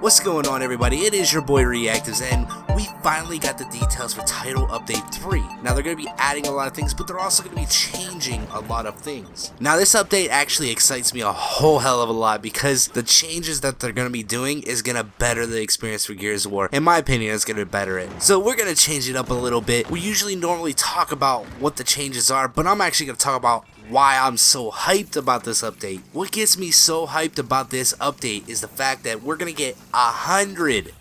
What's going on, everybody? It is your boy Reactives, and we finally got the details for Title Update 3. Now, they're going to be adding a lot of things, but they're also going to be changing a lot of things. Now, this update actually excites me a whole hell of a lot because the changes that they're going to be doing is going to better the experience for Gears of War. In my opinion, it's going to better it. So we're going to change it up a little bit. We usually normally talk about what the changes are, but I'm actually going to talk about why I'm so hyped about this update. What gets me so hyped about this update is the fact that we're gonna get 100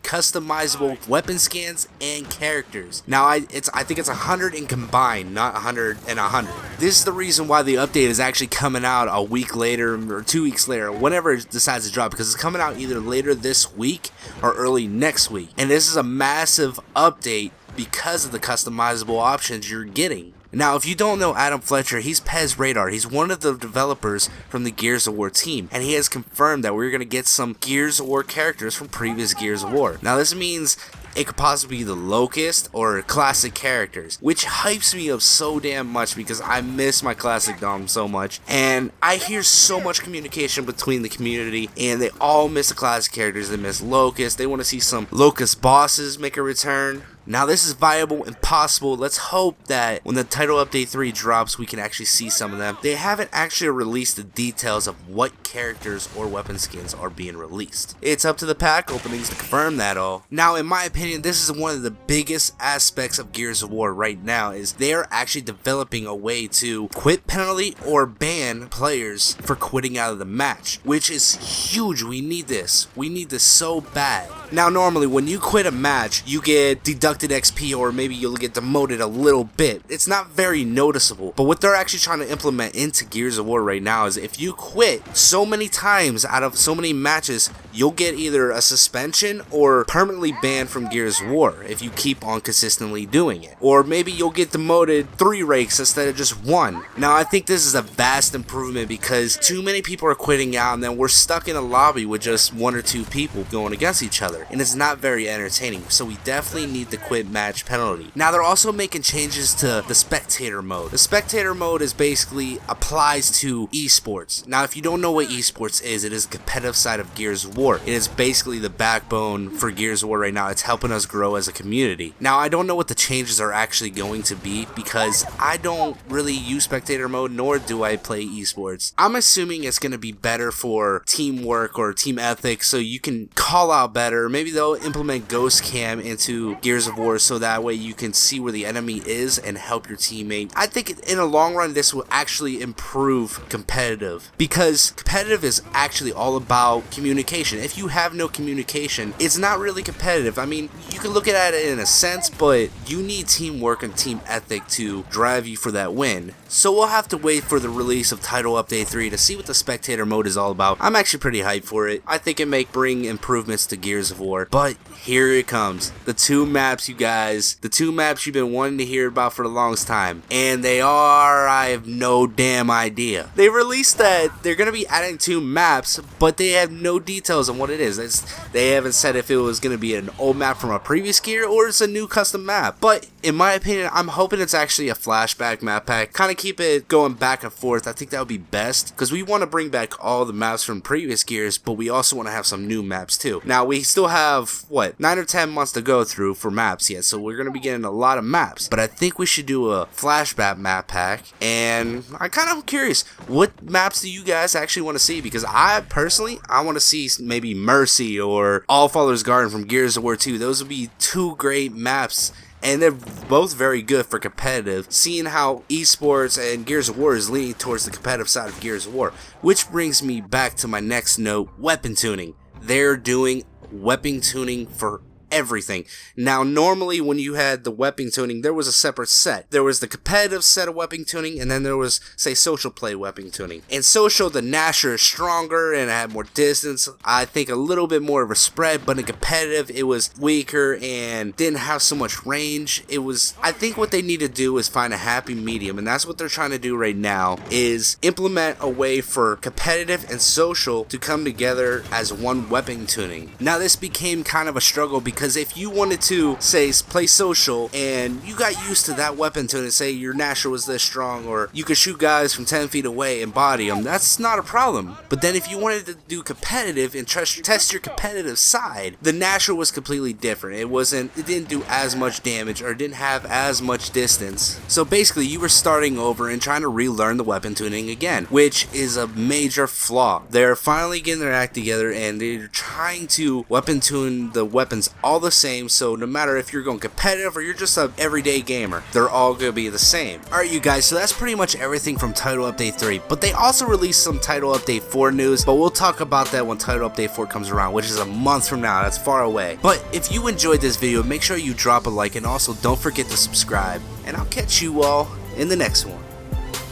customizable weapon skins and characters. Now I think it's 100 in combined, not 100 and 100. This is the reason why the update is actually coming out a week later or 2 weeks later, whenever it decides to drop, because it's coming out either later this week or early next week. And this is a massive update because of the customizable options you're getting. Now, if you don't know Adam Fletcher, he's Pez Radar. He's one of the developers from the Gears of War team, and he has confirmed that we're going to get some Gears of War characters from previous Gears of War. Now, this means it could possibly be the Locust or classic characters, which hypes me up so damn much because I miss my classic Dom so much, and I hear so much communication between the community, and they all miss the classic characters. They miss Locust. They want to see some Locust bosses make a return. Now, this is viable and possible. Let's hope that when the Title Update 3 drops, we can actually see some of them. They haven't actually released the details of what characters or weapon skins are being released. It's up to the pack openings to confirm that all. Now, in my opinion, this is one of the biggest aspects of Gears of War right now, is they are actually developing a way to quit penalty or ban players for quitting out of the match, which is huge. We need this. We need this so bad. Now, normally, when you quit a match, you get deducted XP, or maybe you'll get demoted a little bit. It's not very noticeable, but what they're actually trying to implement into Gears of War right now is if you quit so many times out of so many matches, you'll get either a suspension or permanently banned from Gears of War if you keep on consistently doing it. Or maybe you'll get demoted 3 ranks instead of just 1. Now, I think this is a vast improvement because too many people are quitting out, and then we're stuck in a lobby with just 1 or 2 people going against each other, and it's not very entertaining. So we definitely need the quit match penalty. Now, they're also making changes to the Spectator Mode. The Spectator Mode is basically applies to esports. Now, if you don't know what esports is, it is the competitive side of Gears of War. It is basically the backbone for Gears of War right now. It's helping us grow as a community. Now, I don't know what the changes are actually going to be because I don't really use Spectator Mode, nor do I play esports. I'm assuming it's going to be better for teamwork or team ethics, so you can call out better. Maybe they'll implement Ghost Cam into Gears of War so that way you can see where the enemy is and help your teammate. I think in the long run this will actually improve competitive, because competitive is actually all about communication. If you have no communication, it's not really competitive. I mean, you can look at it in a sense, but you need teamwork and team ethic to drive you for that win. So we'll have to wait for the release of Title Update 3 to see what the Spectator Mode is all about. I'm actually pretty hyped for it. I think it may bring improvements to Gears of War, but here it comes. The 2 maps, you guys. The 2 maps you've been wanting to hear about for the longest time. And they are, I have no damn idea. They released that they're going to be adding 2 maps, but they have no details on what it is. They haven't said if it was going to be an old map from a previous gear or it's a new custom map. But in my opinion, I'm hoping it's actually a flashback map pack. Kind of keep it going back and forth. I think that would be best, because we want to bring back all the maps from previous gears, but we also want to have some new maps too. Now, we still have, what, 9 or 10 months to go through for maps yet, so we're going to be getting a lot of maps. But I think we should do a flashback map pack, and I'm kind of curious, what maps do you guys actually want to see? Because I personally, I want to see maybe Mercy or Allfather's Garden from Gears of War 2. Those would be 2 great maps, and they're both very good for competitive, seeing how esports and Gears of War is leaning towards the competitive side of Gears of War. Which brings me back to my next note, weapon tuning. They're doing weapon tuning for everything. Now, normally when you had the weapon tuning, there was a separate set. There was the competitive set of weapon tuning, and then there was, say, social play weapon tuning. In social, the Nasher is stronger and had more distance. I think a little bit more of a spread, but in competitive, it was weaker and didn't have so much range. I think what they need to do is find a happy medium, and that's what they're trying to do right now, is implement a way for competitive and social to come together as one weapon tuning. Now, this became kind of a struggle because because if you wanted to say play social and you got used to that weapon tune and say your natural was this strong, or you could shoot guys from 10 feet away and body them, that's not a problem. But then if you wanted to do competitive and test your competitive side, the natural was completely different. It didn't do as much damage or didn't have as much distance. So basically you were starting over and trying to relearn the weapon tuning again, which is a major flaw. They're finally getting their act together and they're trying to weapon tune the weapons all the same, so no matter if you're going competitive or you're just a everyday gamer, they're all going to be the same. Alright you guys, so that's pretty much everything from Title Update 3, but they also released some Title Update 4 news, but we'll talk about that when Title Update 4 comes around, which is a month from now. That's far away. But if you enjoyed this video, make sure you drop a like and also don't forget to subscribe, and I'll catch you all in the next one.